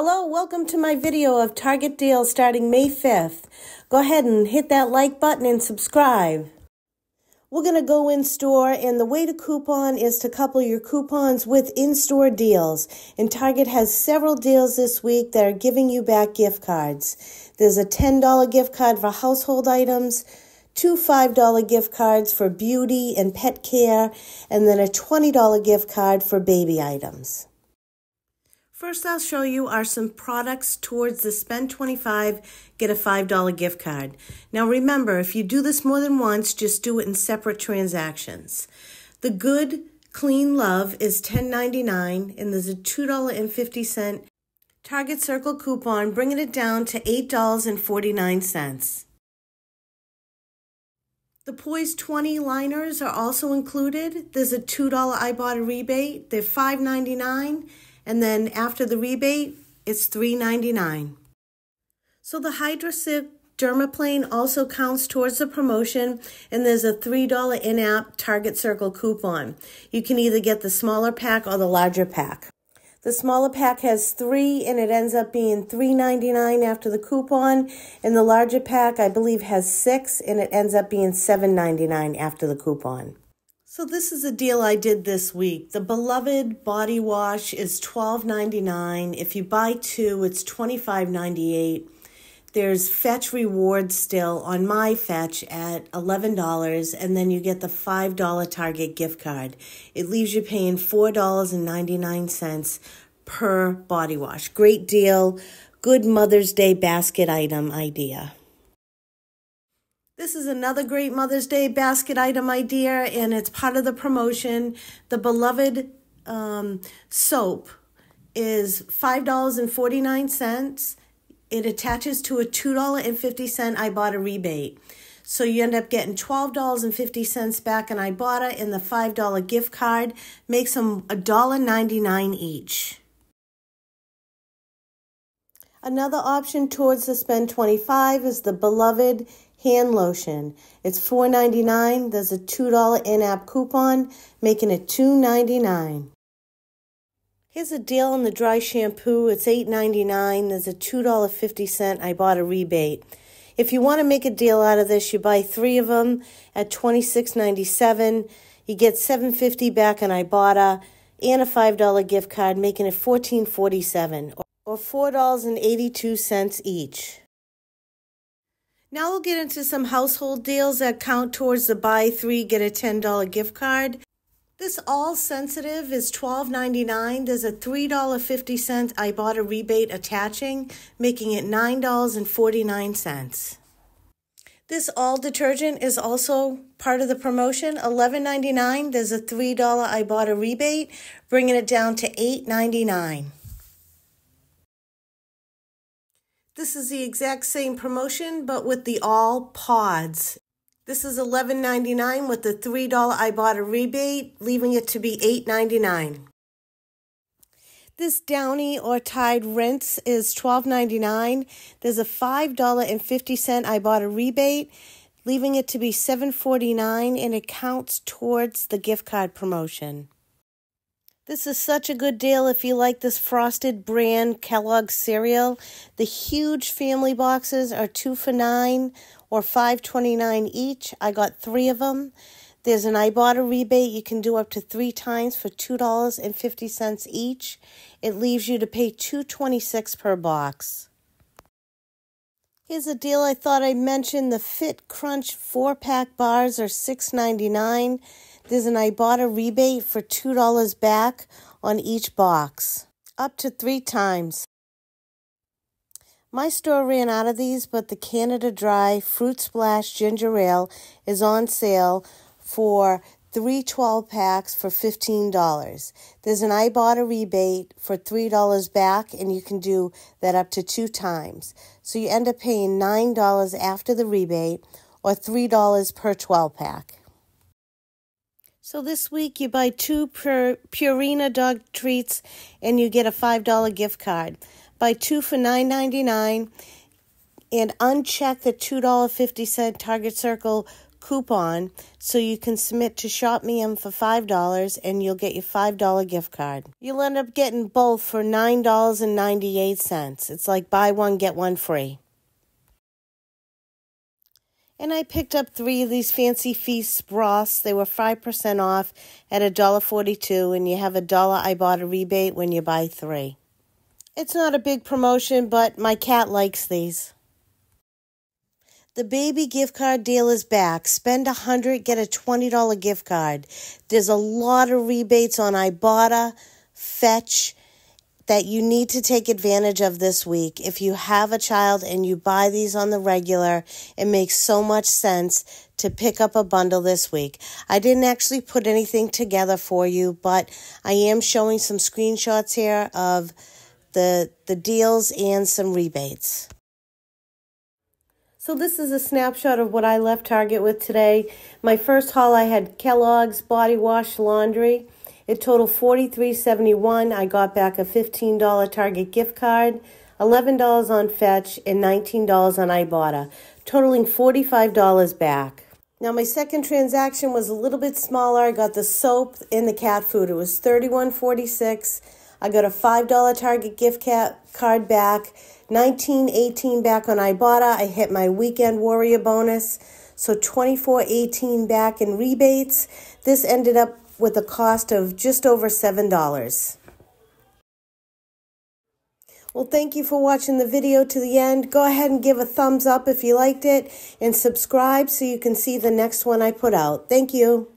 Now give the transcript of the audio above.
Hello, welcome to my video of Target deals starting May 5th. Go ahead and hit that like button and subscribe. We're going to go in store, and the way to coupon is to couple your coupons with in-store deals. And Target has several deals this week that are giving you back gift cards. There's a $10 gift card for household items, two $5 gift cards for beauty and pet care, and then a $20 gift card for baby items. First, I'll show you are some products towards the spend $25, get a $5 gift card. Now remember, if you do this more than once, just do it in separate transactions. The Good Clean Love is $10.99, and there's a $2.50 Target Circle coupon, bringing it down to $8.49. The Poise 20 liners are also included. There's a $2 Ibotta rebate. They're $5.99. And then after the rebate, it's $3.99. So the HydroSick Dermaplane also counts towards the promotion, and there's a $3 in-app Target Circle coupon. You can either get the smaller pack or the larger pack. The smaller pack has 3, and it ends up being $3.99 after the coupon. And the larger pack, I believe, has 6, and it ends up being $7.99 after the coupon. So this is a deal I did this week. The Beloved body wash is $12.99. If you buy 2, it's $25.98. There's Fetch rewards still on my Fetch at $11, and then you get the $5 Target gift card. It leaves you paying $4.99 per body wash. Great deal. Good Mother's Day basket item idea. This is another great Mother's Day basket item idea, and it's part of the promotion. The Beloved soap is $5.49. It attaches to a $2.50 Ibotta rebate. So you end up getting $12.50 back in Ibotta, and the $5 gift card makes them $1.99 each. Another option towards the spend $25 is the Beloved hand lotion. It's $4.99. There's a $2 in-app coupon, making it $2.99. Here's a deal on the dry shampoo. It's $8.99. There's a $2.50 Ibotta rebate. If you want to make a deal out of this, you buy 3 of them at $26.97. You get $7.50 back in Ibotta and a $5 gift card, making it $14.47 or $4.82 each. Now we'll get into some household deals that count towards the buy 3, get a $10 gift card. This All Sensitive is $12.99. There's a $3.50 Ibotta rebate attaching, making it $9.49. This All Detergent is also part of the promotion, $11.99. There's a $3 Ibotta rebate, bringing it down to $8.99. This is the exact same promotion, but with the all pods. This is $11.99 with the $3 Ibotta rebate, leaving it to be $8.99. This Downy or Tide rinse is $12.99. There's a $5.50 Ibotta rebate, leaving it to be $7.49, and it counts towards the gift card promotion. This is such a good deal if you like this Frosted brand Kellogg's cereal. The huge family boxes are 2 for $9 or $5.29 each. I got 3 of them. There's an Ibotta rebate. You can do up to 3 times for $2.50 each. It leaves you to pay $2.26 per box. Here's a deal I thought I'd mention. The Fit Crunch 4-pack bars are $6.99. There's an Ibotta rebate for $2 back on each box, up to 3 times. My store ran out of these, but the Canada Dry Fruit Splash Ginger Ale is on sale for 3 12-packs for $15. There's an Ibotta rebate for $3 back, and you can do that up to 2 times. So you end up paying $9 after the rebate, or $3 per 12-pack. So this week you buy 2 Purina dog treats and you get a $5 gift card. Buy 2 for $9.99 and uncheck the $2.50 Target Circle coupon so you can submit to Shop Me for $5 and you'll get your $5 gift card. You'll end up getting both for $9.98. It's like buy one, get one free. And I picked up 3 of these Fancy Feast broths. They were 5% off at $1.42, and you have a $1 Ibotta rebate when you buy 3. It's not a big promotion, but my cat likes these. The baby gift card deal is back. Spend $100, get a $20 gift card. There's a lot of rebates on Ibotta, Fetch, that you need to take advantage of this week. If you have a child and you buy these on the regular, it makes so much sense to pick up a bundle this week. I didn't actually put anything together for you, but I am showing some screenshots here of the deals and some rebates. So this is a snapshot of what I left Target with today. My first haul, I had Kellogg's Body Wash Laundry. It totaled $43.71. I got back a $15 Target gift card, $11 on Fetch, and $19 on Ibotta, totaling $45 back. Now my second transaction was a little bit smaller. I got the soap and the cat food. It was $31.46. I got a $5 Target gift card back, $19.18 back on Ibotta. I hit my Weekend Warrior bonus, so $24.18 back in rebates. This ended up with a cost of just over $7. Well, thank you for watching the video to the end. Go ahead and give a thumbs up if you liked it, and subscribe so you can see the next one I put out. Thank you.